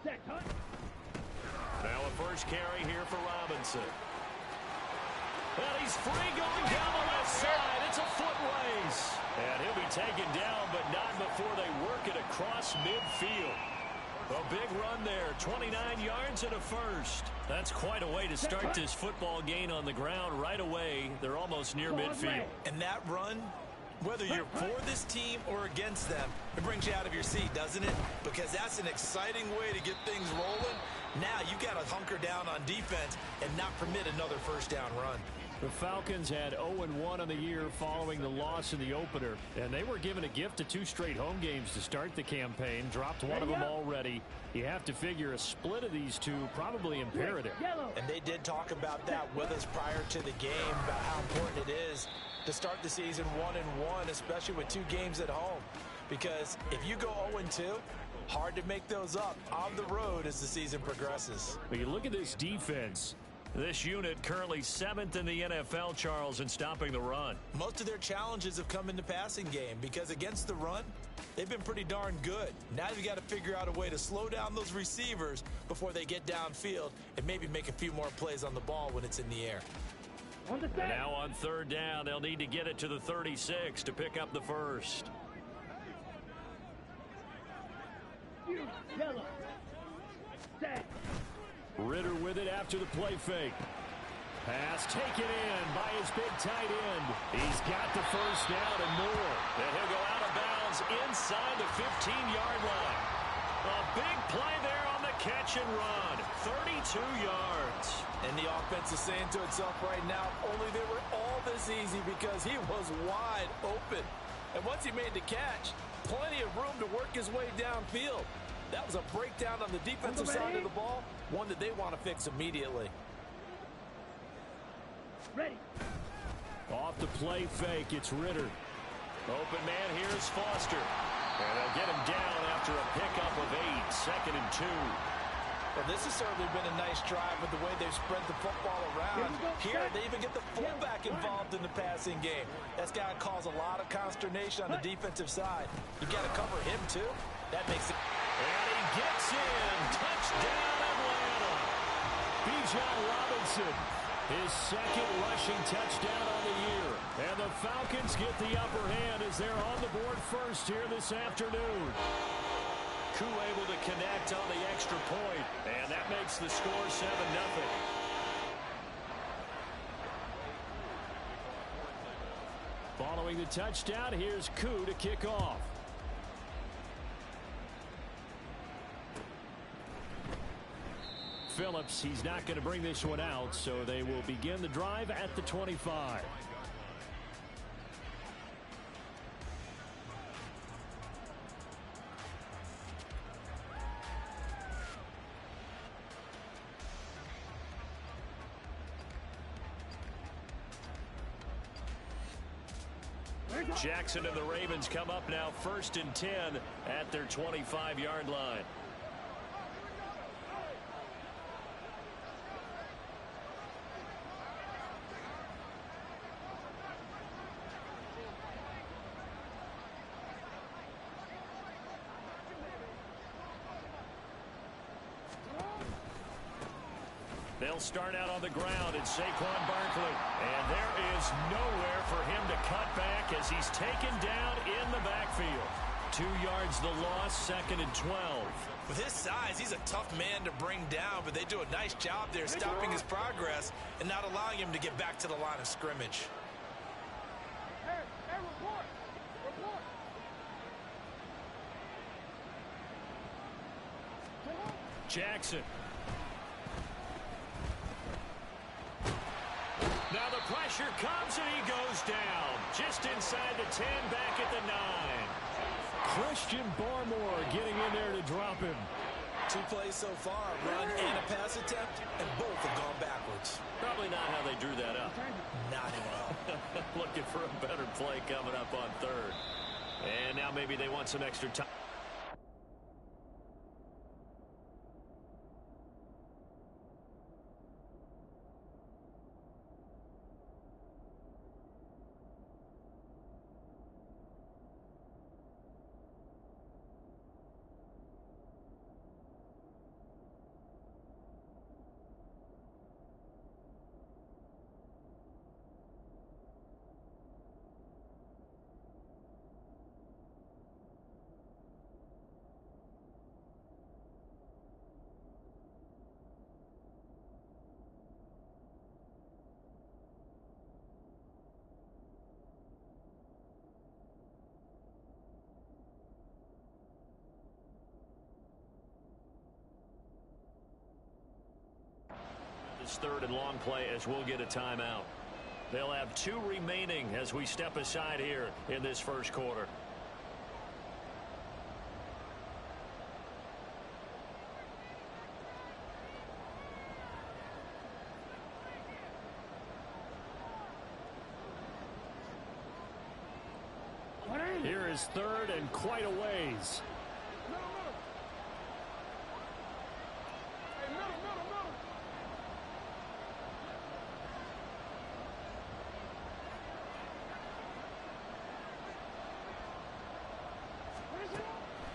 Now a first carry here for Robinson. And he's free going down the left side. It's a foot race. And he'll be taken down, but not before they work it across midfield. A big run there, 29 yards and a first. That's quite a way to start this football game on the ground right away. They're almost near midfield. And that run, whether you're for this team or against them, it brings you out of your seat, doesn't it? Because that's an exciting way to get things rolling. Now you got to hunker down on defense and not permit another first down run. The Falcons had 0-1 on the year following the loss in the opener, and they were given a gift of 2 straight home games to start the campaign. Dropped one of them already. You have to figure a split of these two probably imperative. And they did talk about that with us prior to the game, about how important it is to start the season 1-1, especially with 2 games at home. Because if you go 0-2, hard to make those up on the road as the season progresses. But you look at this defense. This unit currently 7th in the NFL, Charles, in stopping the run. Most of their challenges have come in the passing game because against the run, they've been pretty darn good. Now you've got to figure out a way to slow down those receivers before they get downfield and maybe make a few more plays on the ball when it's in the air. And now on third down, they'll need to get it to the 36 to pick up the first. Ritter with it after the play fake. Pass taken in by his big tight end. He's got the first down and more. And he'll go out of bounds inside the 15-yard line. A big play there on the catch and run. 32 yards. And the offense is saying to itself right now, only they were all this easy because he was wide open. And once he made the catch, plenty of room to work his way downfield. That was a breakdown on the defensive side of the ball, one that they want to fix immediately. Ready. Off the play fake, it's Ritter. Open man, here's Foster. And they'll get him down after a pickup of 8, 2nd and 2. Well, this has certainly been a nice drive with the way they've spread the football around. Here, they even get the fullback involved in the passing game. That's got to cause a lot of consternation on the defensive side. You got to cover him, too. That makes it... And he gets in. Touchdown, Atlanta. Bijan Robinson, his 2nd rushing touchdown on the year. And the Falcons get the upper hand as they're on the board first here this afternoon. Koo able to connect on the extra point, and that makes the score 7-0. Following the touchdown, here's Koo to kick off. Phillips, he's not going to bring this one out, so they will begin the drive at the 25. Jackson and the Ravens come up now 1st and 10 at their 25-yard line. They'll start out on the ground at Saquon Barkley. And there is nowhere for him to cut back as he's taken down in the backfield. 2 yards the loss, 2nd and 12. With his size, he's a tough man to bring down, but they do a nice job there stopping his progress and not allowing him to get back to the line of scrimmage. Jackson. Now the pressure comes and he goes down. Just inside the 10, back at the 9. Christian Barmore getting in there to drop him. 2 plays so far, run and a pass attempt, and both have gone backwards. Probably not how they drew that up. Not at all. Looking for a better play coming up on 3rd. And now maybe they want some extra time. this third and long play as we'll get a timeout. They'll have 2 remaining as we step aside here in this first quarter. Here is third and quite a ways.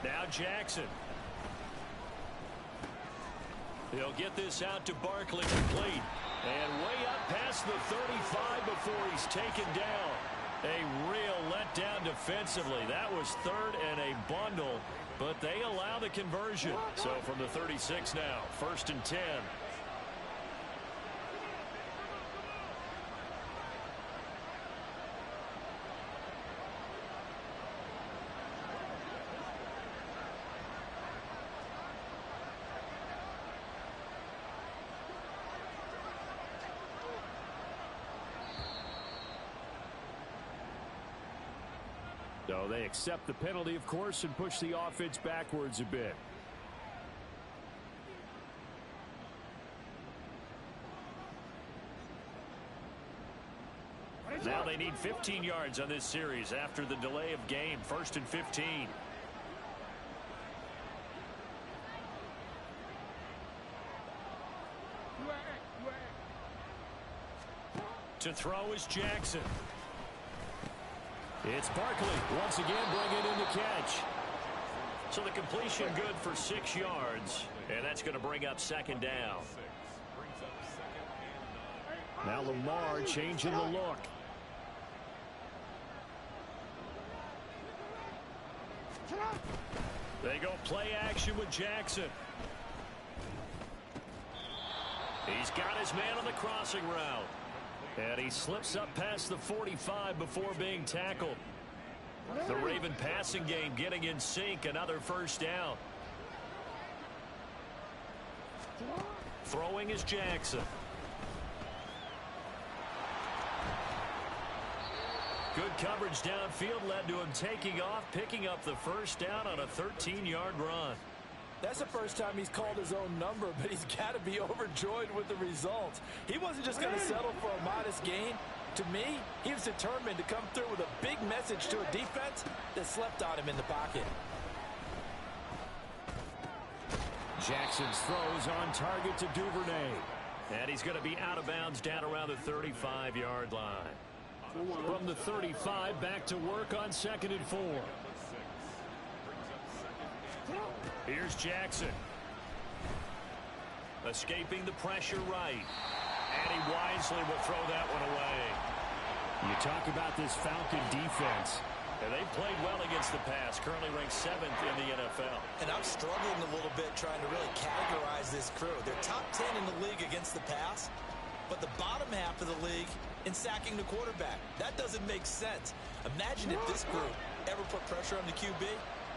Now Jackson. He'll get this out to Barkley complete. And way up past the 35 before he's taken down. A real letdown defensively. That was third and a bundle, but they allow the conversion. So from the 36 now, 1st and 10. So they accept the penalty, of course, and push the offense backwards a bit. Now they need 15 yards on this series after the delay of game. 1st and 15. To throw is Jackson. It's Barkley once again bringing in the catch. So the completion good for 6 yards, and that's going to bring up 2nd down. Now Lamar changing the look. They go play action with Jackson. He's got his man on the crossing route. And he slips up past the 45 before being tackled. The Raven passing game getting in sync. Another 1st down. Throwing is Jackson. Good coverage downfield led to him taking off, picking up the 1st down on a 13-yard run. That's the first time he's called his own number, but he's got to be overjoyed with the results. He wasn't just going to settle for a modest gain. To me, he was determined to come through with a big message to a defense that slept on him in the pocket. Jackson's throws on target to Duvernay. And he's going to be out of bounds down around the 35-yard line. From the 35, back to work on 2nd and 4. Here's Jackson. Escaping the pressure right. And he wisely will throw that one away. You talk about this Falcon defense. And they played well against the pass. Currently ranked 7th in the NFL. And I'm struggling a little bit trying to really categorize this crew. They're top 10 in the league against the pass, but the bottom half of the league in sacking the quarterback. That doesn't make sense. Imagine if this group ever put pressure on the QB,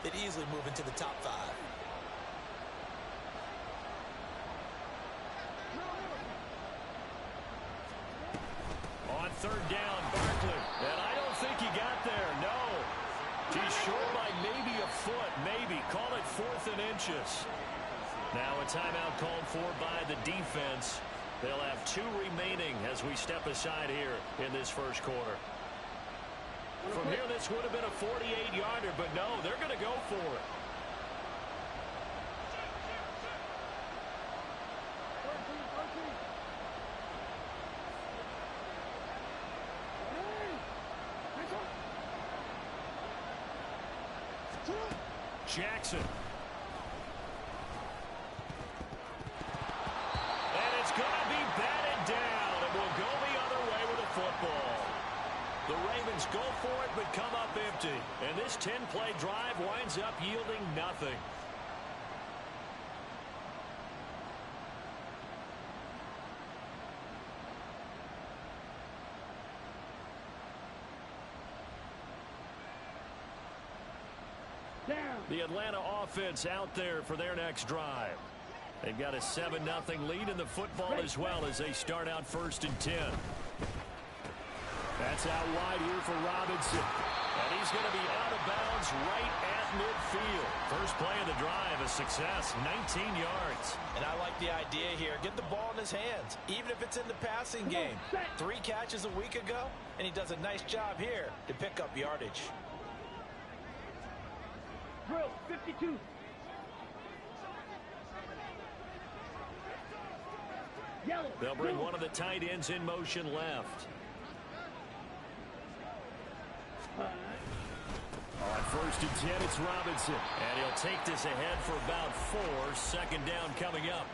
they'd easily move into the top 5. On 3rd down, Barkley. And I don't think he got there, no. He's short by maybe a foot, maybe. Call it 4th and inches. Now a timeout called for by the defense. They'll have 2 remaining as we step aside here in this first quarter. From here, this would have been a 48-yarder, but no, they're going to go for it. Jackson. And it's going to be batted down, and we'll go the other way with the football. The Ravens go for it, but come up empty. And this 10-play drive winds up yielding nothing. The Atlanta offense out there for their next drive. They've got a 7-0 lead in the football as well as they start out 1st and 10. That's out wide here for Robinson. And he's going to be out of bounds right at midfield. First play of the drive, a success, 19 yards. And I like the idea here. Get the ball in his hands, even if it's in the passing game. 3 catches a week ago, and he does a nice job here to pick up yardage. Drill 52. Yellow. They'll bring one of the tight ends in motion left. On 1st and 10, it's Robinson. And he'll take this ahead for about 4. 2nd down coming up.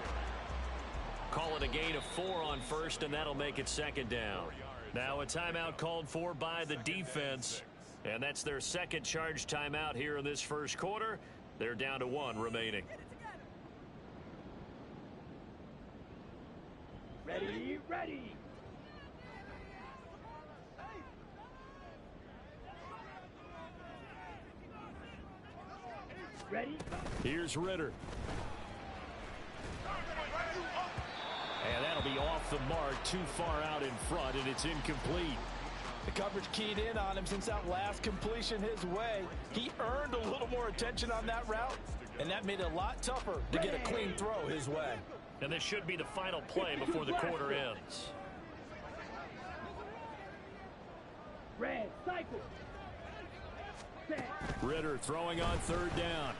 Call it a gain of 4 on 1st, and that'll make it 2nd down. Now a timeout called for by the defense. And that's their 2nd charge timeout here in this 1st quarter. They're down to 1 remaining. Ready, ready. Ready? Here's Ritter. And that'll be off the mark, too far out in front, and it's incomplete. The coverage keyed in on him since that last completion his way. He earned a little more attention on that route, and that made it a lot tougher to get a clean throw his way. And this should be the final play before the quarter ends. Red, cycle. Set. Ritter throwing on 3rd down.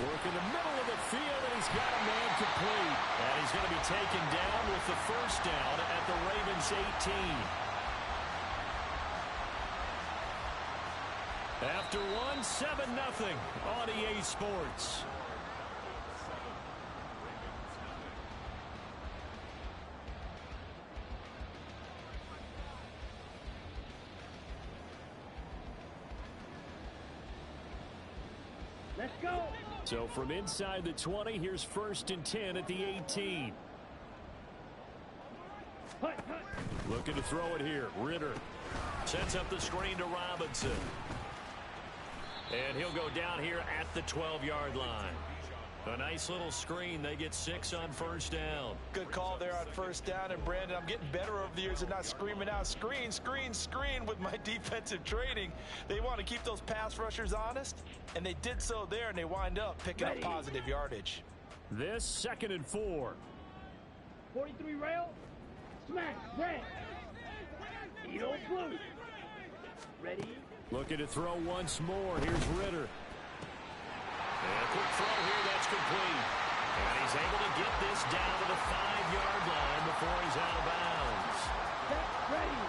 Work in the middle of the field, and he's got a man complete. And he's going to be taken down with the 1st down at the Ravens 18. After 1, 7-0 on EA Sports. Let's go. So from inside the 20, here's 1st and 10 at the 18. Hut, hut. Looking to throw it here. Ritter sets up the screen to Robinson. And he'll go down here at the 12-yard line. A nice little screen. They get 6 on 1st down. Good call there on 1st down. And, Brandon, I'm getting better over the years and not screaming out, screen, screen, screen with my defensive training. They want to keep those pass rushers honest, and they did so there, and they wind up picking up positive yardage. This 2nd and 4. 43 rail. Smash. Red. Eagle blue. Ready. Looking to throw once more. Here's Ritter. And a quick throw here, that's complete. And he's able to get this down to the 5-yard line before he's out of bounds. Set, ready.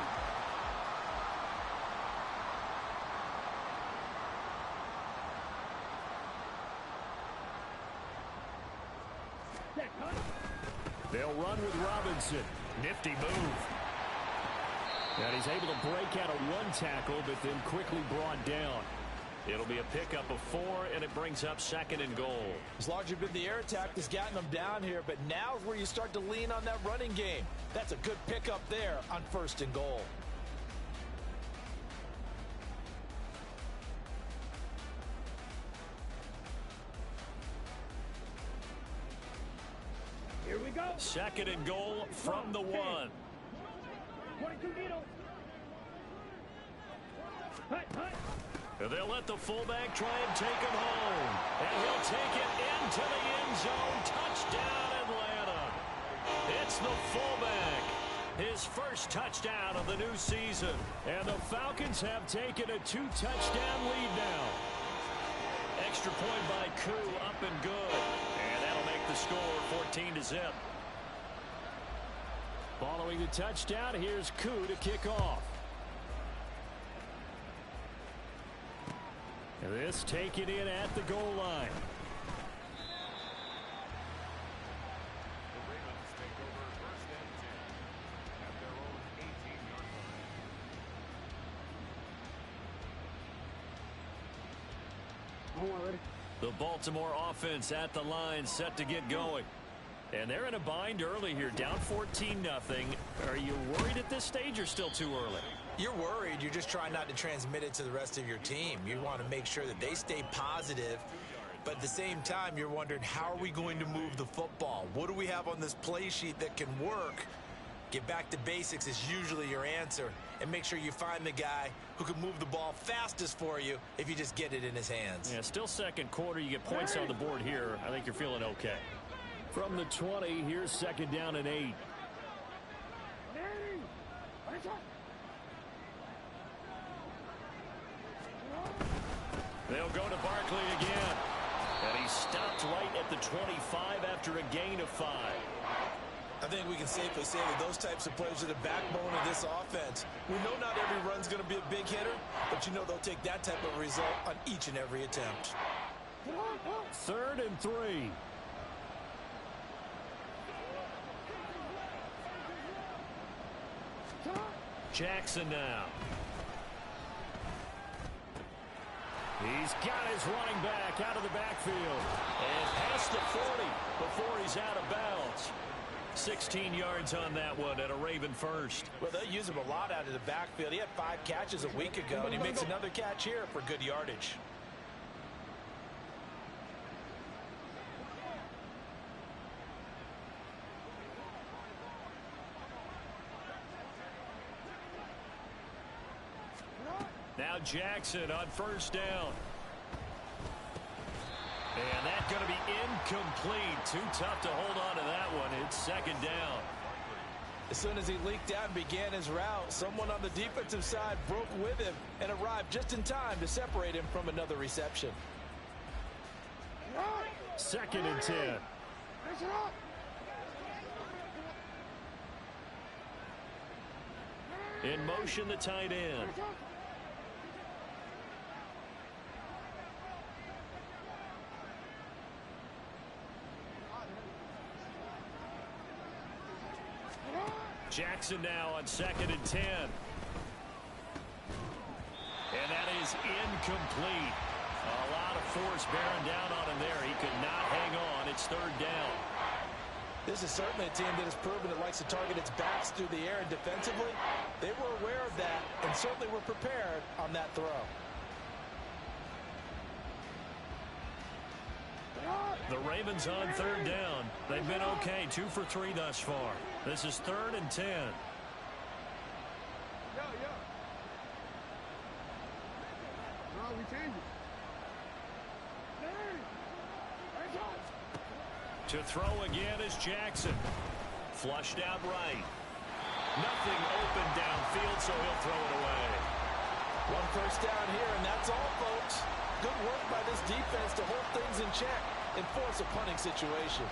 Set, hut. They'll run with Robinson. Nifty move. And he's able to break out of 1 tackle, but then quickly brought down. It'll be a pickup of 4, and it brings up 2nd and goal. It's largely been the air attack that's gotten them down here, but now's where you start to lean on that running game. That's a good pickup there on 1st and goal. Here we go. 2nd and goal from the 1. 22 needle. Hut, hut. And they'll let the fullback try and take him home. And he'll take it into the end zone. Touchdown, Atlanta. It's the fullback. His first touchdown of the new season. And the Falcons have taken a 2-touchdown lead now. Extra point by Koo, up and good. And that'll make the score 14-0. Following the touchdown, here's Koo to kick off. And this taken in at the goal line. The Ravens take over 1st and 10 at their own 18-yard line. The Baltimore offense at the line, set to get going. And they're in a bind early here, down 14-0. Are you worried at this stage or still too early? You're worried. You're just trying not to transmit it to the rest of your team. You want to make sure that they stay positive But at the same time, you're wondering, how are we going to move the football? What do we have on this play sheet that can work? Get back to basics is usually your answer. And make sure you find the guy who can move the ball fastest for you if you just get it in his hands. Yeah, still second quarter. You get points on the board here. I think you're feeling okay. From the 20, here's second down and 8. They'll go to Barkley again. And he stopped right at the 25 after a gain of 5. I think we can safely say that those types of plays are the backbone of this offense. We know not every run's going to be a big hitter, but you know they'll take that type of result on each and every attempt. 3rd and 3. Jackson now. He's got his running back out of the backfield. And past the 40 before he's out of bounds. 16 yards on that one at a Raven first. Well, they'll use him a lot out of the backfield. He had 5 catches a week ago, and he makes another catch here for good yardage. Now Jackson on first down. And that's going to be incomplete. Too tough to hold on to that one. It's second down. As soon as he leaked out and began his route, someone on the defensive side broke with him and arrived just in time to separate him from another reception. 2nd and 10. In motion, the tight end. Jackson now on 2nd and 10. And that is incomplete. A lot of force bearing down on him there. He could not hang on. It's 3rd down. This is certainly a team that has proven it likes to target its backs through the air, and defensively, they were aware of that and certainly were prepared on that throw. The Ravens on 3rd down. They've been okay, 2 for 3 thus far. This is 3rd and 10. We change it. To throw again is Jackson. Flushed out right. Nothing open downfield, so he'll throw it away. 1 first down here, and that's all, folks. Good work by this defense to hold things in check and force a punting situation.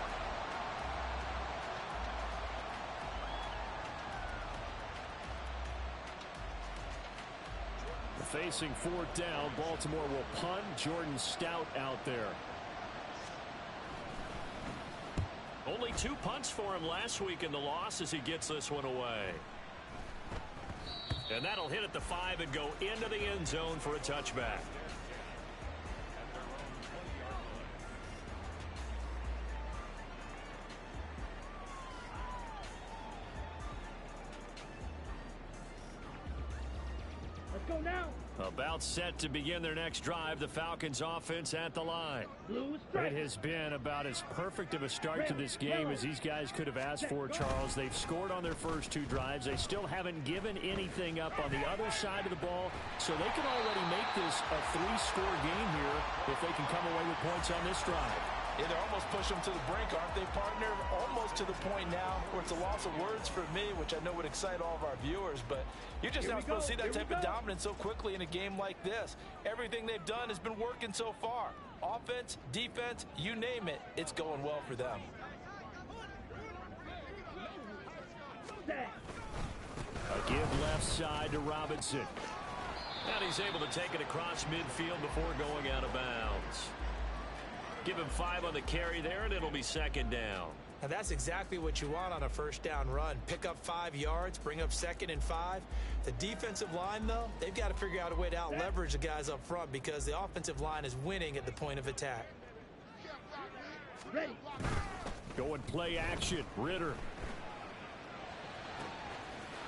Facing 4th down, Baltimore will punt. Jordan Stout out there. Only 2 punts for him last week in the loss as he gets this one away. And that'll hit at the 5 and go into the end zone for a touchback. Let's go now. About set to begin their next drive. The Falcons offense at the line. Blue strike. It has been about as perfect of a start to this game as these guys could have asked for, Charles. They've scored on their first 2 drives. They still haven't given anything up on the other side of the ball, so they can already make this a 3-score game here if they can come away with points on this drive. Yeah, they're almost pushing them to the brink, aren't they, partner? Almost to the point now where it's a loss of words for me, which I know would excite all of our viewers, but you're just not supposed to see that type of dominance so quickly in a game like this. Everything they've done has been working so far. Offense, defense, you name it, it's going well for them. A give left side to Robinson. And he's able to take it across midfield before going out of bounds. Give him 5 on the carry there, and it'll be 2nd down. Now that's exactly what you want on a first down run. Pick up 5 yards, bring up 2nd and 5. The defensive line, though, they've got to figure out a way to out-leverage the guys up front because the offensive line is winning at the point of attack. Ready. Going play action. Ritter.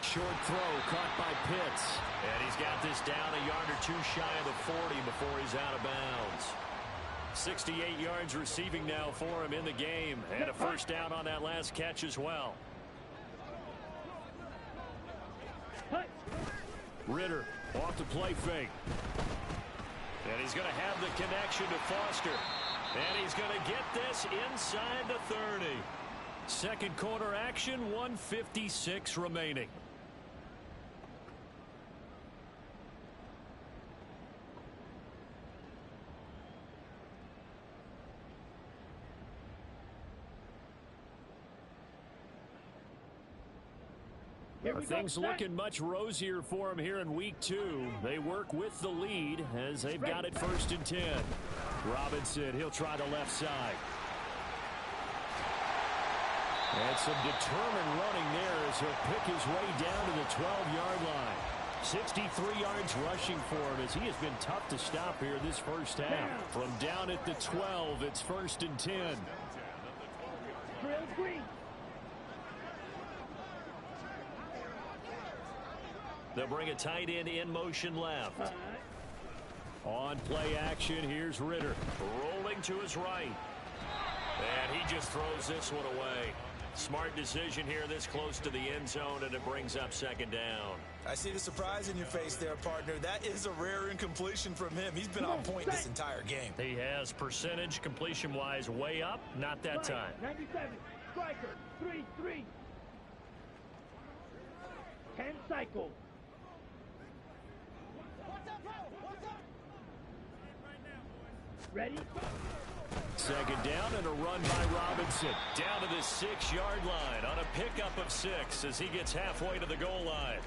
Short throw caught by Pitts. And he's got this down a yard or 2 shy of the 40 before he's out of bounds. 68 yards receiving now for him in the game, and a first down on that last catch as well. Ritter off the play fake. And he's going to have the connection to Foster. And he's going to get this inside the 30. Second quarter action, 1:56 remaining. Things looking much rosier for him here in week 2. They work with the lead as they've got it 1st and 10. Robinson, he'll try the left side. And some determined running there as he'll pick his way down to the 12-yard line. 63 yards rushing for him as he has been tough to stop here this first half. From down at the 12, it's 1st and 10. They'll bring a tight end in motion left. On play action, here's Ritter. Rolling to his right. And he just throws this one away. Smart decision here this close to the end zone, and it brings up 2nd down. I see the surprise in your face there, partner. That is a rare incompletion from him. He's been on point this entire game. He has percentage completion-wise way up. Not that time. 97, striker, 3-3. 10 cycle. Ready? 2nd down and a run by Robinson. Down to the 6-yard line on a pickup of 6 as he gets halfway to the goal line.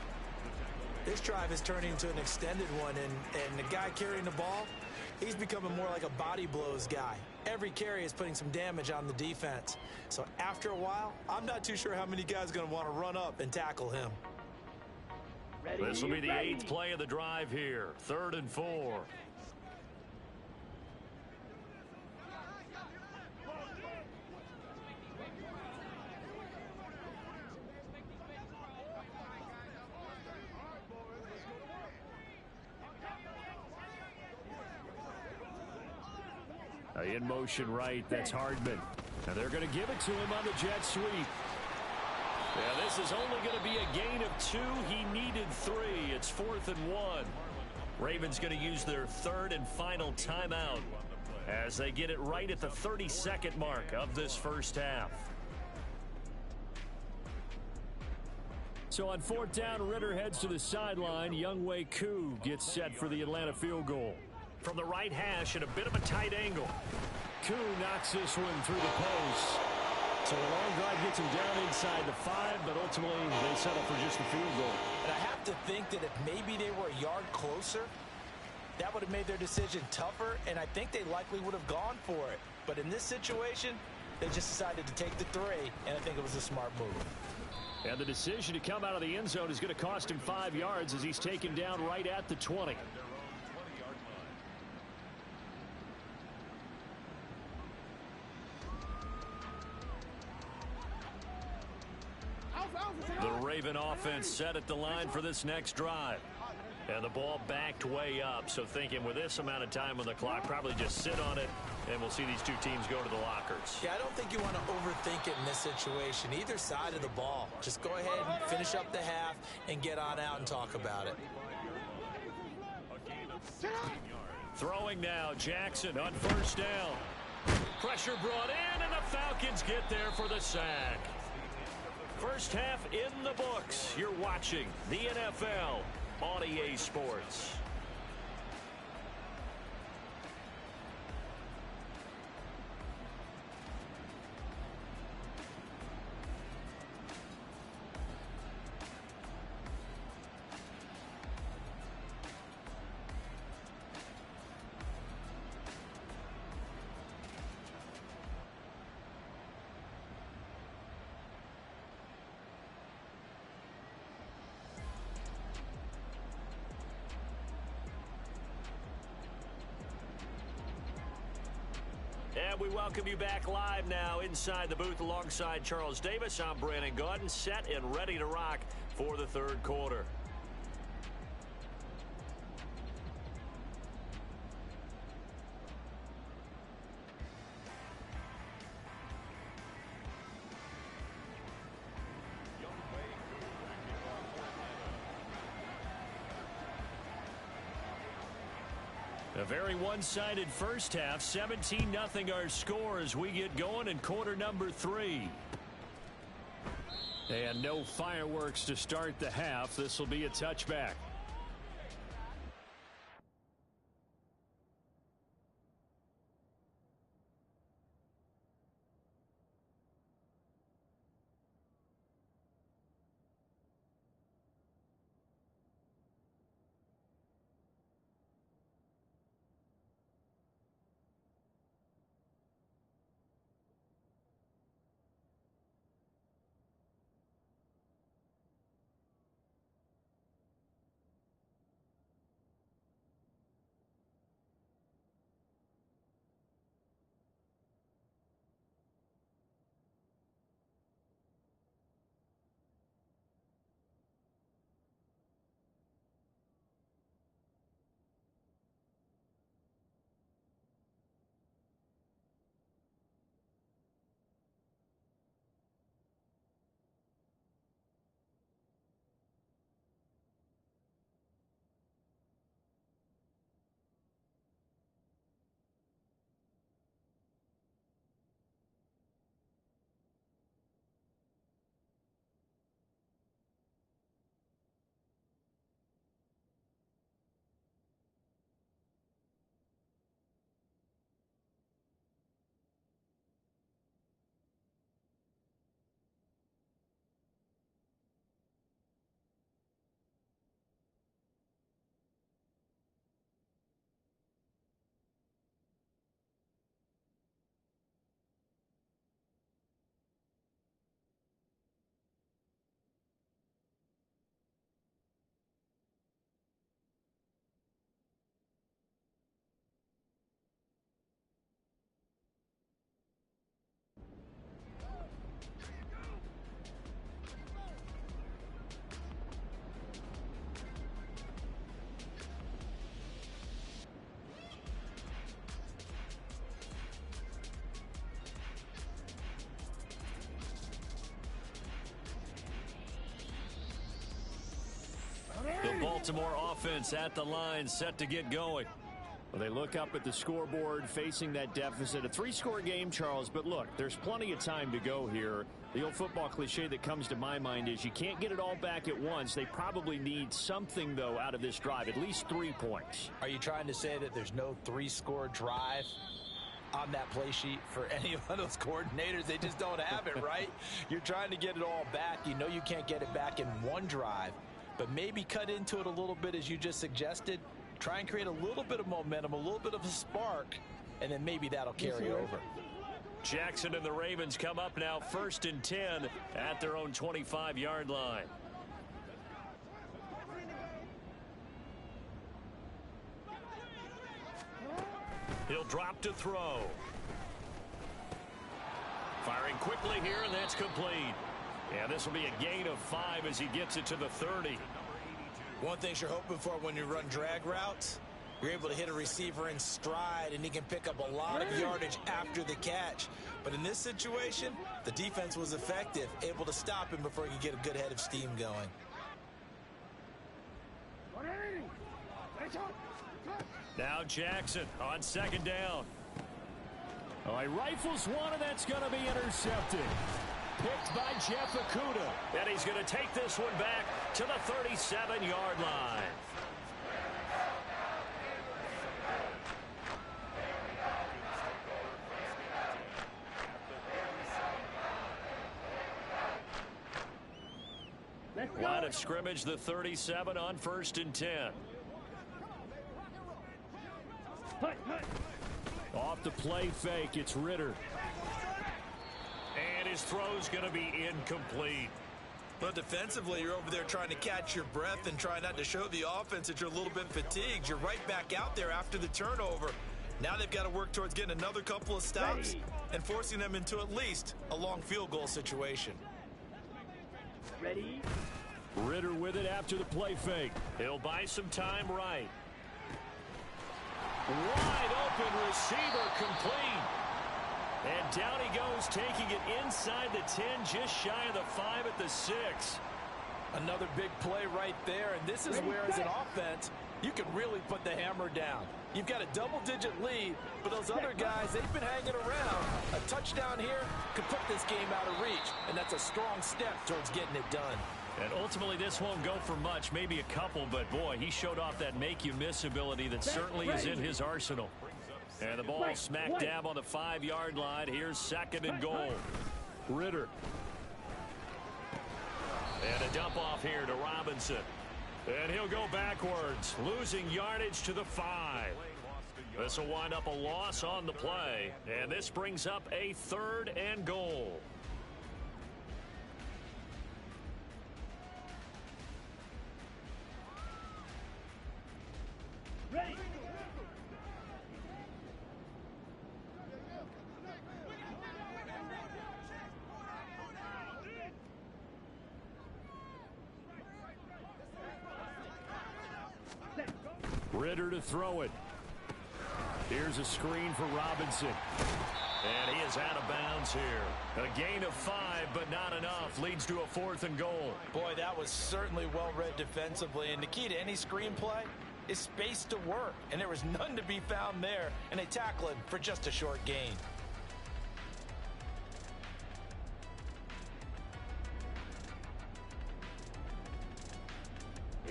This drive is turning into an extended one, and the guy carrying the ball, he's becoming more like a body blows guy. Every carry is putting some damage on the defense. So after a while, I'm not too sure how many guys are going to want to run up and tackle him. This will be the 8th play of the drive here. 3rd and 4. In motion right, that's Hardman. And they're going to give it to him on the jet sweep. Yeah, this is only going to be a gain of 2. He needed 3. It's 4th and 1. Ravens going to use their 3rd and final timeout as they get it right at the 32nd mark of this first half. So on 4th down, Ritter heads to the sideline. Younghoe Koo gets set for the Atlanta field goal. From the right hash at a bit of a tight angle. Koo knocks this one through the post. So a long drive gets him down inside the 5, but ultimately they settle for just the field goal. And I have to think that if maybe they were a yard closer, that would have made their decision tougher, and I think they likely would have gone for it. But in this situation, they just decided to take the 3, and I think it was a smart move. And the decision to come out of the end zone is going to cost him 5 yards as he's taken down right at the 20. The Raven offense set at the line for this next drive. And the ball backed way up. So thinking with this amount of time on the clock, probably just sit on it, and we'll see these two teams go to the lockers. Yeah, I don't think you want to overthink it in this situation. Either side of the ball. Just go ahead and finish up the half and get on out and talk about it. Throwing now, Jackson on 1st down. Pressure brought in, and the Falcons get there for the sack. First half in the books. You're watching the NFL on EA Sports. And we welcome you back live now inside the booth alongside Charles Davis. I'm Brandon Gaudin, set and ready to rock for the 3rd quarter. A very one-sided first half. 17-0 our score as we get going in quarter number 3. And no fireworks to start the half. This will be a touchback. The Baltimore offense at the line, set to get going. Well, they look up at the scoreboard, facing that deficit. A 3-score game, Charles, but look, there's plenty of time to go here. The old football cliche that comes to my mind is you can't get it all back at once. They probably need something, though, out of this drive, at least 3 points. Are you trying to say that there's no 3-score drive on that play sheet for any of those coordinators? They just don't have it, right? You're trying to get it all back. You know you can't get it back in one drive, but maybe cut into it a little bit as you just suggested. Try and create a little bit of momentum, a little bit of a spark, and then maybe that'll carry over. Jackson and the Ravens come up now 1st and 10 at their own 25-yard line. He'll drop to throw. Firing quickly here, and that's complete. And this will be a gain of 5 as he gets it to the 30. One thing you're hoping for when you run drag routes, you're able to hit a receiver in stride, and he can pick up a lot of yardage after the catch. But in this situation, the defense was effective, able to stop him before he could get a good head of steam going. Now Jackson on 2nd down. Oh, he rifles one, and that's going to be intercepted. Picked by Jeff Okudah. And he's going to take this one back to the 37-yard line. Line of scrimmage, the 37 on 1st and 10. Off the play fake, it's Ritter. And his throw's going to be incomplete. But defensively, you're over there trying to catch your breath and try not to show the offense that you're a little bit fatigued. You're right back out there after the turnover. Now they've got to work towards getting another couple of stops and forcing them into at least a long field goal situation. Ready? Ritter with it after the play fake. He'll buy some time right. Wide open receiver, complete. And down he goes, taking it inside the 10, just shy of the 5 at the 6. Another big play right there, and this is where, as an offense, you can really put the hammer down. You've got a double-digit lead, but those other guys, they've been hanging around. A touchdown here could put this game out of reach, and that's a strong step towards getting it done. And ultimately, this won't go for much, maybe a couple, but boy, he showed off that make-you-miss ability that certainly is in his arsenal. And the ball smack dab on the 5-yard line. Here's 2nd and goal. Ritter. And a dump off here to Robinson. And he'll go backwards, losing yardage to the 5. This will wind up a loss on the play. And this brings up a 3rd and goal. Ready. Ritter to throw it. Here's a screen for Robinson. And he is out of bounds here. A gain of 5, but not enough. Leads to a 4th and goal. Boy, that was certainly well read defensively. And the key to any screenplay is space to work. And there was none to be found there. And they tackle him for just a short gain.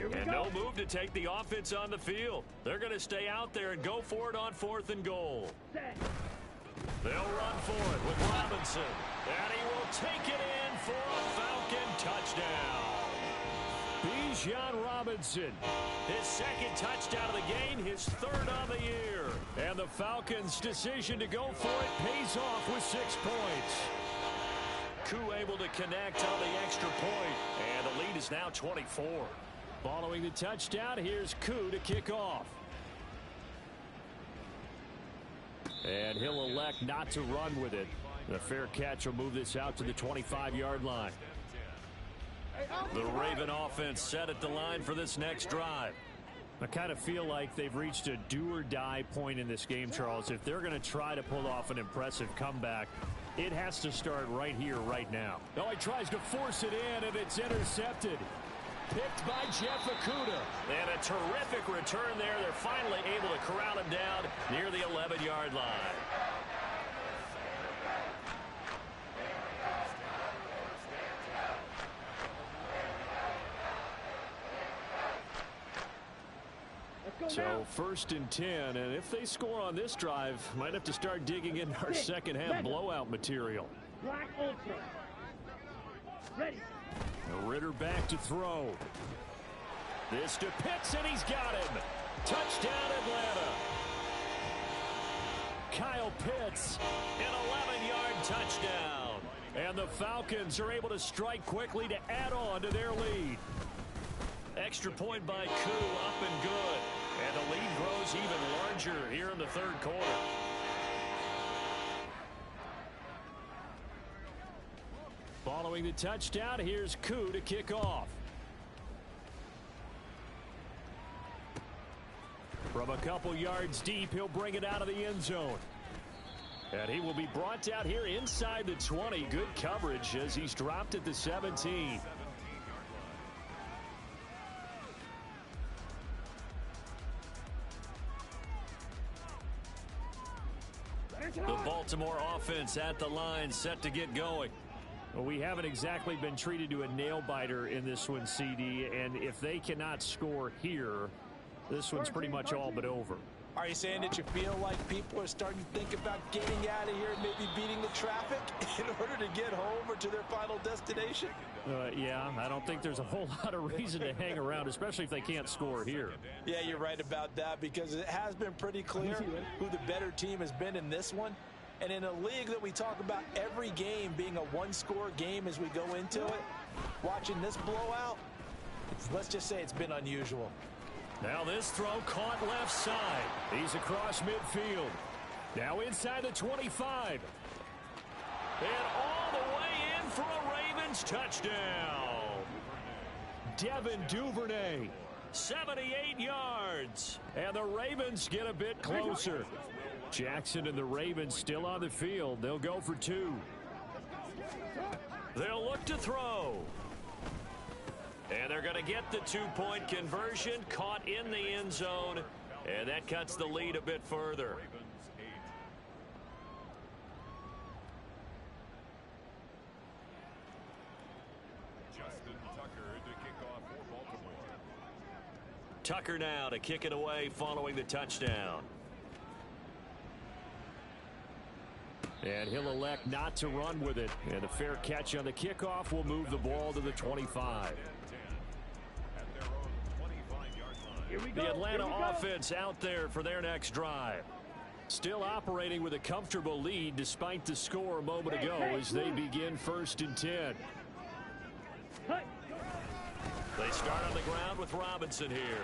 And no move to take the offense on the field. They're going to stay out there and go for it on 4th and goal. They'll run for it with Robinson. And he will take it in for a Falcon touchdown. Bijan Robinson, his 2nd touchdown of the game, his 3rd on the year. And the Falcons' decision to go for it pays off with 6 points. Koo able to connect on the extra point. And the lead is now 24. Following the touchdown, here's Koo to kick off. And he'll elect not to run with it. The fair catch will move this out to the 25-yard line. The Raven offense set at the line for this next drive. I kind of feel like they've reached a do-or-die point in this game, Charles. If they're going to try to pull off an impressive comeback, it has to start right here, right now. Oh, he tries to force it in, and it's intercepted. Picked by Jeff Okudah. And a terrific return there. They're finally able to corral him down near the 11-yard line. So 1st and 10, and if they score on this drive, might have to start digging in our second half blowout material. Black Ultra. Ready. Ritter back to throw. This to Pitts, and he's got him. Touchdown, Atlanta. Kyle Pitts, an 11-yard touchdown. And the Falcons are able to strike quickly to add on to their lead. Extra point by Koo, up and good. And the lead grows even larger here in the 3rd quarter. Following the touchdown, here's Koo to kick off. From a couple yards deep, he'll bring it out of the end zone. And he will be brought down here inside the 20. Good coverage as he's dropped at the 17. The Baltimore offense at the line, set to get going. Well, we haven't exactly been treated to a nail-biter in this one, CD, and if they cannot score here, this one's pretty much all but over. Are you saying that you feel like people are starting to think about getting out of here and maybe beating the traffic in order to get home or to their final destination? Yeah, I don't think there's a whole lot of reason to hang around, especially if they can't score here. Yeah, you're right about that, because it has been pretty clear who the better team has been in this one. And in a league that we talk about every game being a one-score game as we go into it, watching this blowout, let's just say it's been unusual. Now this throw caught left side. He's across midfield. Now inside the 25. And all the way in for a Ravens touchdown. Devin Duvernay, 78 yards. And the Ravens get a bit closer. Jackson and the Ravens still on the field. They'll go for 2. They'll look to throw. And they're going to get the two-point conversion, caught in the end zone, and that cuts the lead a bit further. Ravens 8. Justin Tucker to kick off for Baltimore. Tucker now to kick it away following the touchdown. And he'll elect not to run with it. And a fair catch on the kickoff will move the ball to the 25. At their own 25-yard line. Here we go. The Atlanta Here we go. offense out there for their next drive. Still operating with a comfortable lead despite the score a moment ago as they begin 1st and 10. Hey. They start on the ground with Robinson here.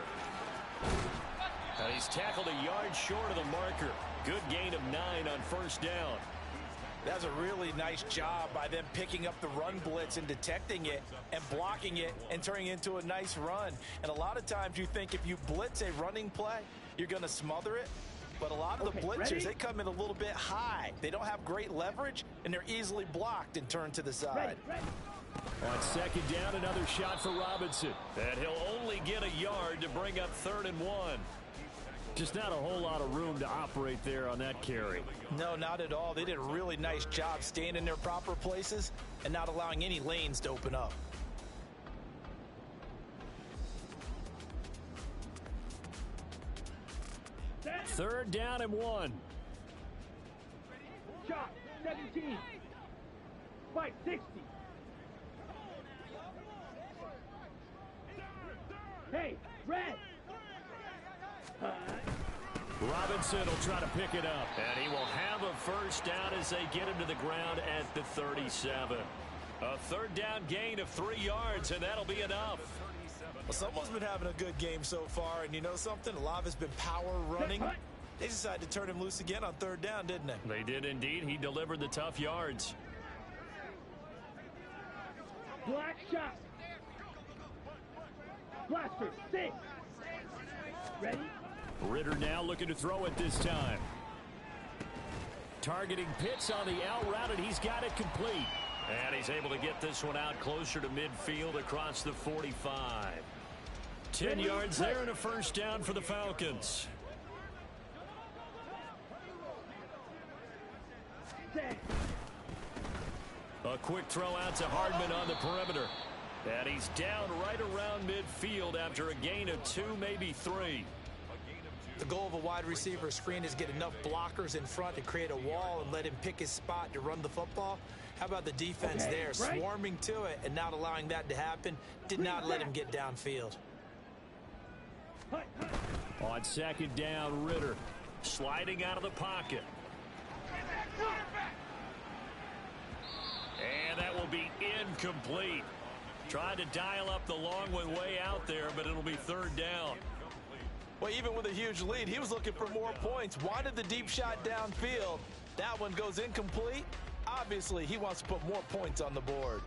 And he's tackled a yard short of the marker. Good gain of 9 on 1st down. That's a really nice job by them picking up the run blitz and detecting it and blocking it and turning it into a nice run. And a lot of times you think if you blitz a running play, you're going to smother it. But a lot of the blitzers, ready? they come in a little bit high. They don't have great leverage, and they're easily blocked and turned to the side. Ready. On 2nd down, another shot for Robinson. And he'll only get a yard to bring up 3rd and 1. Just not a whole lot of room to operate there on that carry. No, not at all. They did a really nice job staying in their proper places and not allowing any lanes to open up. Set. 3rd down and 1. Shot. 17. Fight. 60. Hey, red. Robinson will try to pick it up. And he will have a 1st down as they get him to the ground at the 37. A 3rd down gain of 3 yards, and that'll be enough. Well, someone's been having a good game so far, and you know something? A lot of it's been power running. They decided to turn him loose again on 3rd down, didn't they? They did indeed. He delivered the tough yards. Black shot. Blaster. 6. Ready. Ritter now looking to throw it this time. Targeting Pitts on the out route, and he's got it complete. And he's able to get this one out closer to midfield across the 45. 10 yards there and a 1st down for the Falcons. Set. A quick throw out to Hardman on the perimeter. And he's down right around midfield after a gain of 2, maybe 3. The goal of a wide receiver screen is get enough blockers in front to create a wall and let him pick his spot to run the football. How about the defense there, right. swarming to it and not allowing that to happen? Did not let him get downfield. On 2nd down, Ritter sliding out of the pocket. And that will be incomplete. Trying to dial up the long one way out there, but it'll be 3rd down. Well, even with a huge lead, he was looking for more points. Wanted the deep shot downfield. That one goes incomplete. Obviously, he wants to put more points on the board.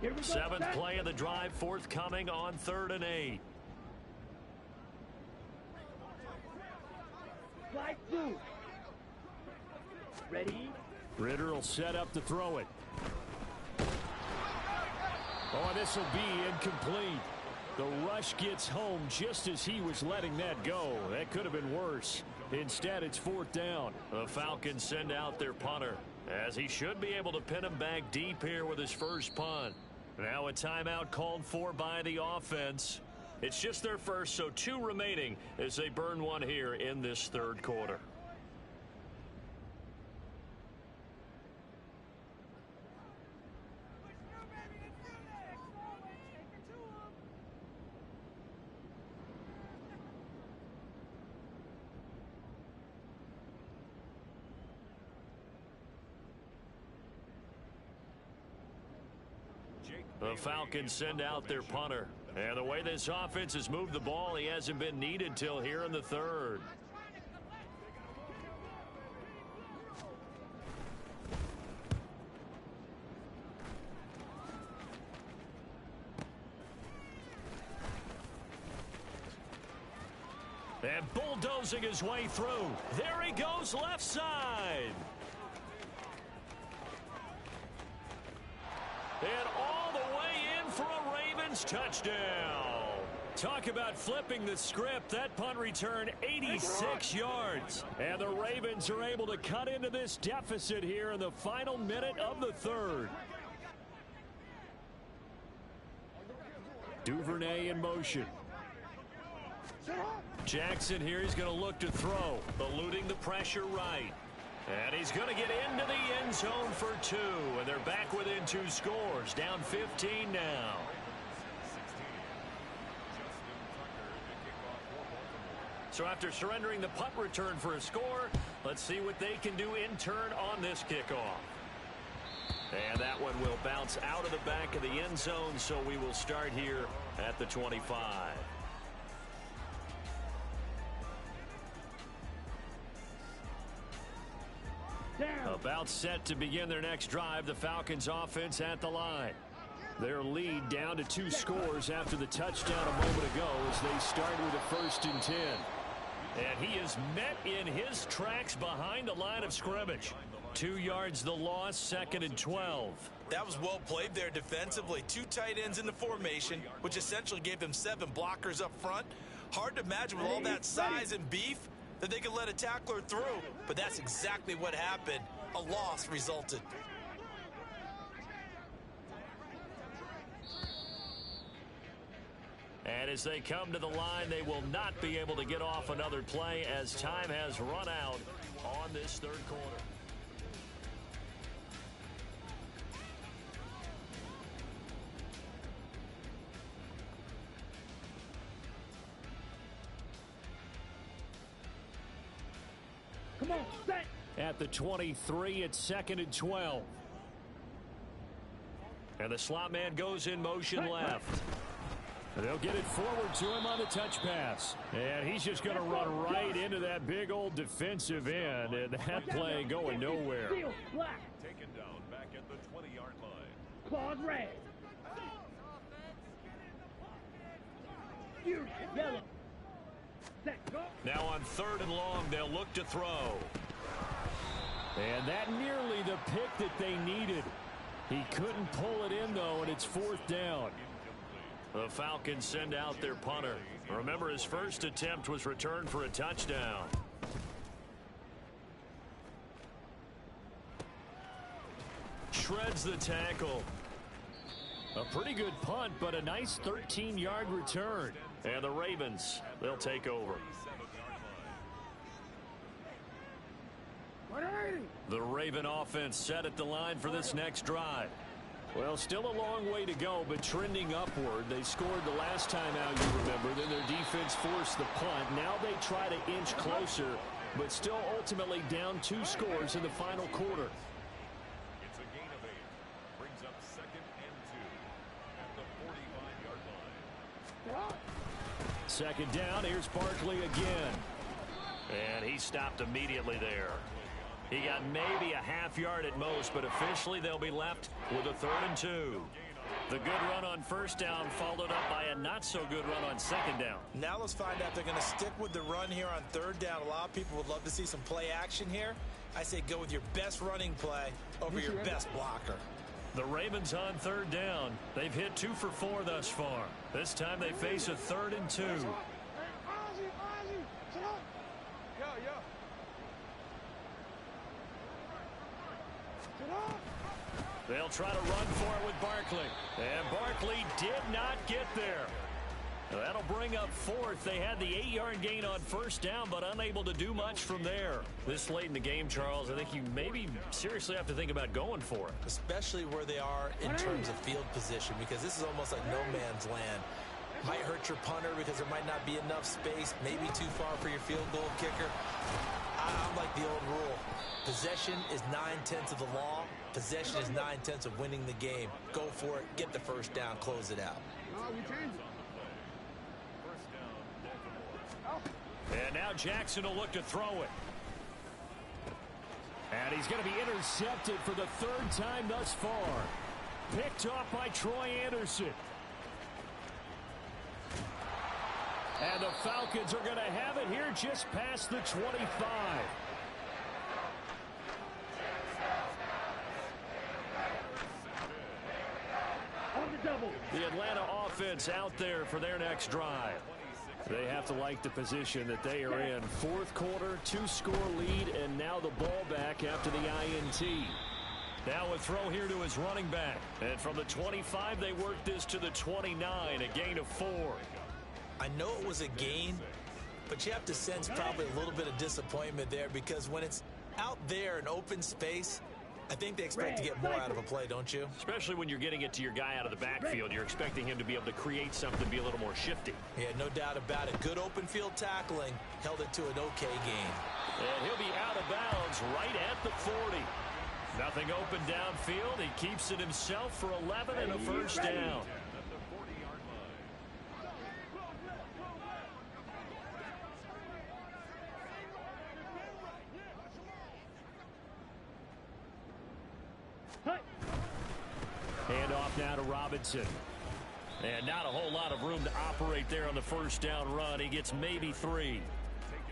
Here we go. 7th Set. play of the drive forthcoming on 3rd and 8. Slide through. Ready. Ritter will set up to throw it. Oh, this will be incomplete. The rush gets home just as he was letting that go. That could have been worse. Instead, it's 4th down. The Falcons send out their punter, as he should be able to pin him back deep here with his first punt. Now a timeout called for by the offense. It's just their first, so 2 remaining as they burn one here in this 3rd quarter. The Falcons send out their punter. And the way this offense has moved the ball, he hasn't been needed till here in the 3rd. And bulldozing his way through. There he goes, left side. touchdown. Talk about flipping the script. That punt return 86 yards. And the Ravens are able to cut into this deficit here in the final minute of the third. Duvernay in motion. Jackson here, he's going to look to throw, eluding the pressure right. And he's going to get into the end zone for 2. And they're back within 2 scores, down 15 now. So after surrendering the punt return for a score, let's see what they can do in turn on this kickoff. And that one will bounce out of the back of the end zone, so we will start here at the 25. Down. About set to begin their next drive, the Falcons offense at the line. Their lead down to 2 scores after the touchdown a moment ago as they start with a 1st and 10. And he is met in his tracks behind the line of scrimmage. 2 yards the loss, 2nd and 12. That was well played there defensively. 2 tight ends in the formation, which essentially gave them 7 blockers up front. Hard to imagine with all that size and beef that they could let a tackler through, but that's exactly what happened. A loss resulted. And as they come to the line, they will not be able to get off another play as time has run out on this 3rd quarter. Come on, set. At the 23, it's 2nd and 12. And the slot man goes in motion left. They'll get it forward to him on the touch pass. And he's just going to run right into that big old defensive end. And that play going nowhere. Seal black. Taken down back at the 20-yard line. Claws red. Fuchsia yellow. Set, go. Now on 3rd and long, they'll look to throw. And that nearly the pick that they needed. He couldn't pull it in, though, and it's 4th down. The Falcons send out their punter. Remember, his first attempt was returned for a touchdown. Shreds the tackle. A pretty good punt, but a nice 13-yard return. And the Ravens, they'll take over. The Raven offense set at the line for this next drive. Well, still a long way to go, but trending upward. They scored the last time out, you remember. Then their defense forced the punt. Now they try to inch closer, but still ultimately down 2 scores in the final quarter. It's a gain of 8. Brings up 2nd and 2 at the 45-yard line. 2nd down. Here's Barkley again. And he stopped immediately there. He got maybe a half yard at most, but officially they'll be left with a 3rd and 2. The good run on 1st down followed up by a not-so-good run on 2nd down. Now let's find out if they're going to stick with the run here on 3rd down. A lot of people would love to see some play action here. I say go with your best running play over your best blocker. The Ravens on 3rd down. They've hit 2 for 4 thus far. This time they face a 3rd and 2. They'll try to run for it with Barkley. And Barkley did not get there. That'll bring up 4th. They had the 8-yard gain on 1st down, but unable to do much from there. This late in the game, Charles, I think you maybe seriously have to think about going for it. Especially where they are in terms of field position, because this is almost like no man's land. Might hurt your punter because there might not be enough space, maybe too far for your field goal kicker. I'm like the old rule. Possession is 9/10 of the law. Possession is 9/10 of winning the game. Go for it. Get the 1st down. Close it out. And now Jackson will look to throw it. And he's going to be intercepted for the 3rd time thus far. Picked off by Troy Anderson. And the Falcons are going to have it here just past the 25. On the double. The Atlanta offense out there for their next drive. They have to like the position that they are in. Fourth quarter, 2-score lead, and now the ball back after the INT. Now a throw here to his running back. And from the 25, they work this to the 29, a gain of 4. I know it was a gain, but you have to sense probably a little bit of disappointment there because when it's out there in open space, I think they expect to get more out of a play, don't you? Especially when you're getting it to your guy out of the backfield. You're expecting him to be able to create something, be a little more shifty. Yeah, no doubt about it. Good open field tackling held it to an okay gain. And he'll be out of bounds right at the 40. Nothing open downfield. He keeps it himself for 11 and a first down. Handoff now to Robinson. And not a whole lot of room to operate there on the first down run. He gets maybe 3.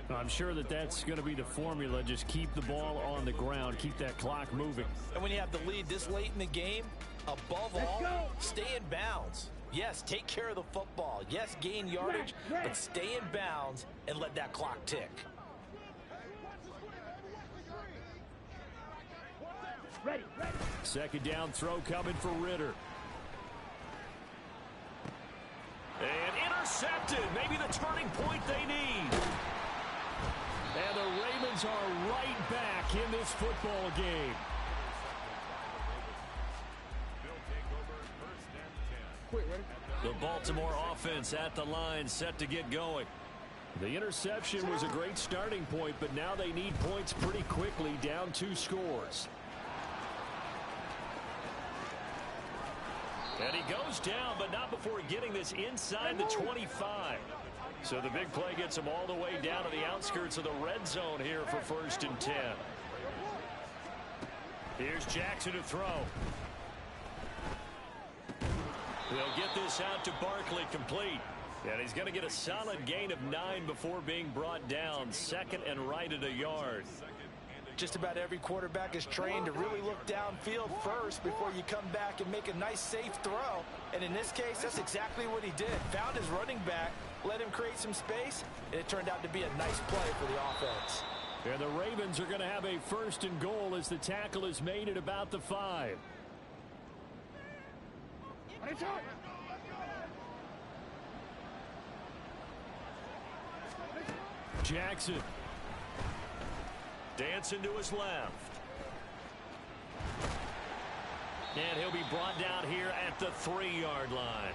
I'm sure that that's going to be the formula. Just keep the ball on the ground. Keep that clock moving. And when you have the lead this late in the game, above all, stay in bounds. Yes, take care of the football. Yes, gain yardage, but stay in bounds and let that clock tick. Ready. Second down throw coming for Ritter. And intercepted. Maybe the turning point they need. And the Ravens are right back in this football game. The Baltimore offense at the line, set to get going. The interception was a great starting point, but now they need points pretty quickly, down 2 scores. And he goes down, but not before getting this inside the 25. So the big play gets him all the way down to the outskirts of the red zone here for 1st and 10. Here's Jackson to throw. They'll get this out to Barkley, complete. And he's going to get a solid gain of 9 before being brought down. Second and right at a yard. Just about every quarterback is trained to really look downfield first before you come back and make a nice, safe throw. And in this case, that's exactly what he did. Found his running back, let him create some space, and it turned out to be a nice play for the offense. And the Ravens are going to have a 1st and goal as the tackle is made at about the 5. Jackson. Dancing to his left. And he'll be brought down here at the 3-yard line.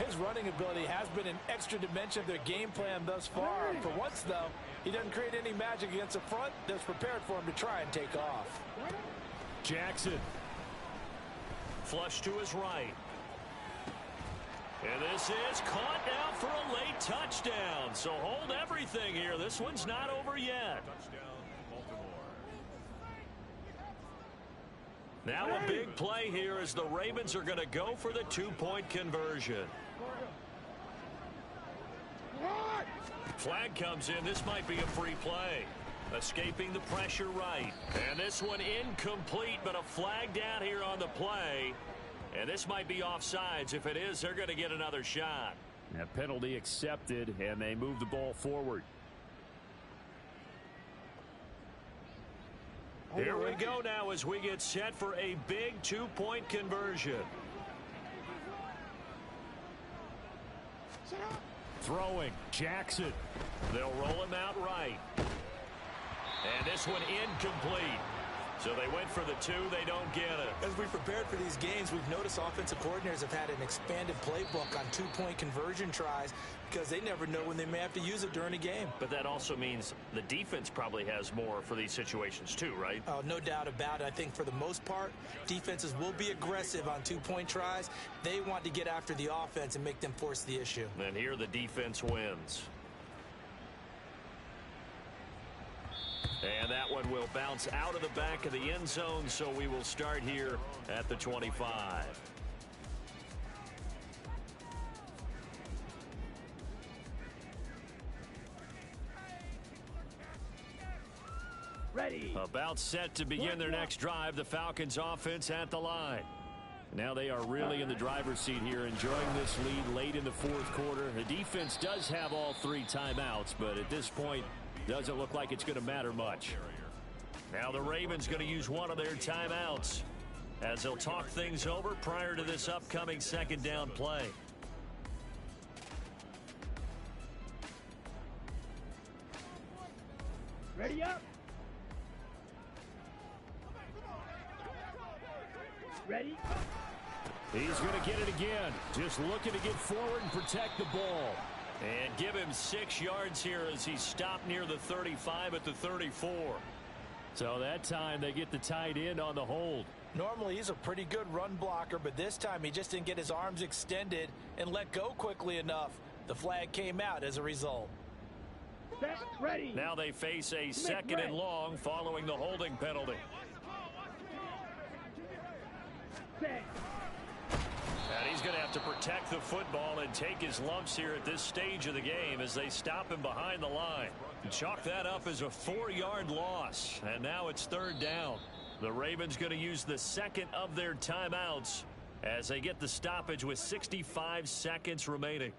His running ability has been an extra dimension of their game plan thus far. For once, though, he doesn't create any magic against the front that's prepared for him to try and take off. Jackson. Flush to his right. And this is caught now for a late touchdown. So hold everything here. This one's not over yet. Now a big play here as the Ravens are going to go for the 2-point conversion. Flag comes in. This might be a free play. Escaping the pressure right. And this one incomplete, but a flag down here on the play. And this might be offsides. If it is, they're going to get another shot. That penalty accepted, and they move the ball forward. Here we go now as we get set for a big 2-point conversion. Throwing, Jackson. They'll roll him out right. And this one incomplete. So they went for the 2. They don't get it. As we prepared for these games, we've noticed offensive coordinators have had an expanded playbook on 2-point conversion tries because they never know when they may have to use it during a game. But that also means the defense probably has more for these situations too, right? Oh, no doubt about it. I think for the most part, defenses will be aggressive on 2-point tries. They want to get after the offense and make them force the issue. And here the defense wins. And that one will bounce out of the back of the end zone, so we will start here at the 25. Ready. About set to begin their next drive. The Falcons offense at the line. Now they are really in the driver's seat here, enjoying this lead late in the fourth quarter. The defense does have all 3 timeouts, but at this point, doesn't look like it's going to matter much. Now the Ravens going to use one of their timeouts as they'll talk things over prior to this upcoming second down play. Ready up. Ready. He's going to get it again. Just looking to get forward and protect the ball. And give him 6 yards here as he stopped near the 35 at the 34. So that time they get the tight end on the hold. Normally he's a pretty good run blocker, but this time he just didn't get his arms extended and let go quickly enough. The flag came out as a result. Set. Ready. Now they face a second and long following the holding penalty. Set. And he's going to have to protect the football and take his lumps here at this stage of the game as they stop him behind the line. Chalk that up as a 4-yard loss. And now it's third down. The Ravens going to use the second of their timeouts as they get the stoppage with 65 seconds remaining.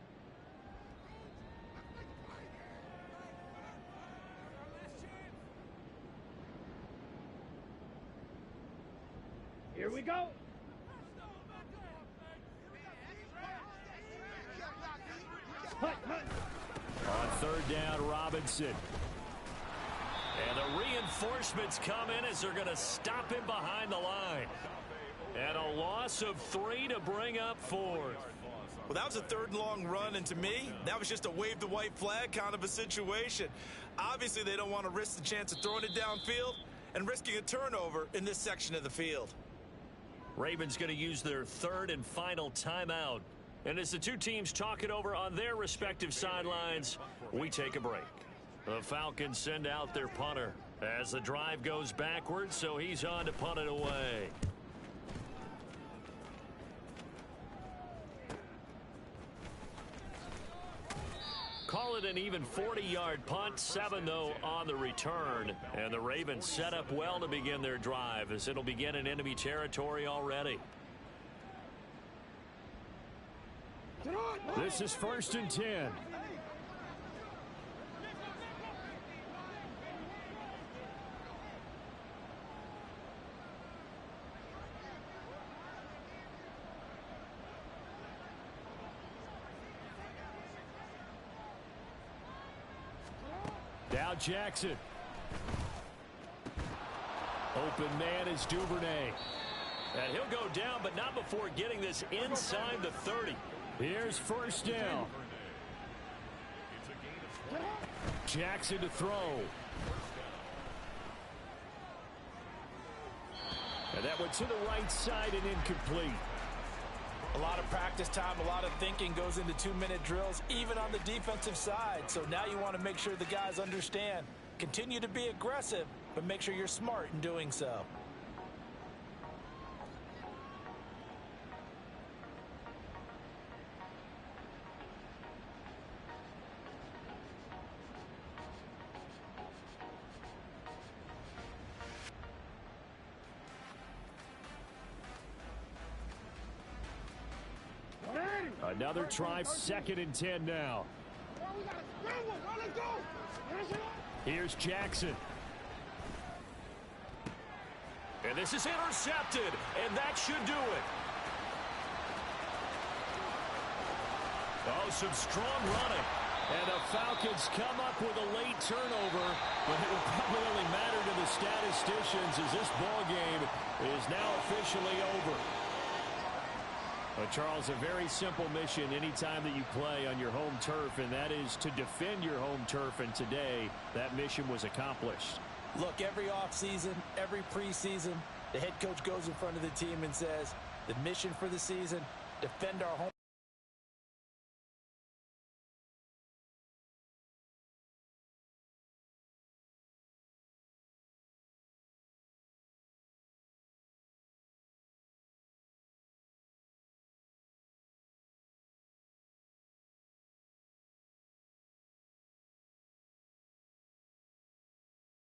Here we go. Hut, hut. On third down, Robinson. And the reinforcements come in as they're going to stop him behind the line. And a loss of 3 to bring up 4. Well, that was a third and long run, and to me, that was just a wave the white flag kind of a situation. Obviously, they don't want to risk the chance of throwing it downfield and risking a turnover in this section of the field. Ravens going to use their third and final timeout. And as the two teams talk it over on their respective sidelines, we take a break. The Falcons send out their punter as the drive goes backwards, so he's on to punt it away. Call it an even 40-yard punt, 7 though on the return. And the Ravens set up well to begin their drive as it'll begin in enemy territory already. This is 1st and 10. Now Jackson. Open man is Duvernay. And he'll go down, but not before getting this inside the 30. Here's 1st down. Jackson to throw. And that went to the right side and incomplete. A lot of practice time, a lot of thinking goes into 2-minute drills, even on the defensive side. So now you want to make sure the guys understand. Continue to be aggressive, but make sure you're smart in doing so. Another try, 2nd and 10 now. Here's Jackson. And this is intercepted, and that should do it. Oh, some strong running. And the Falcons come up with a late turnover, but it will probably only matter to the statisticians as this ball game is now officially over. Charles, a very simple mission anytime that you play on your home turf, and that is to defend your home turf, and today that mission was accomplished. Look, every offseason, every preseason, the head coach goes in front of the team and says, the mission for the season, defend our home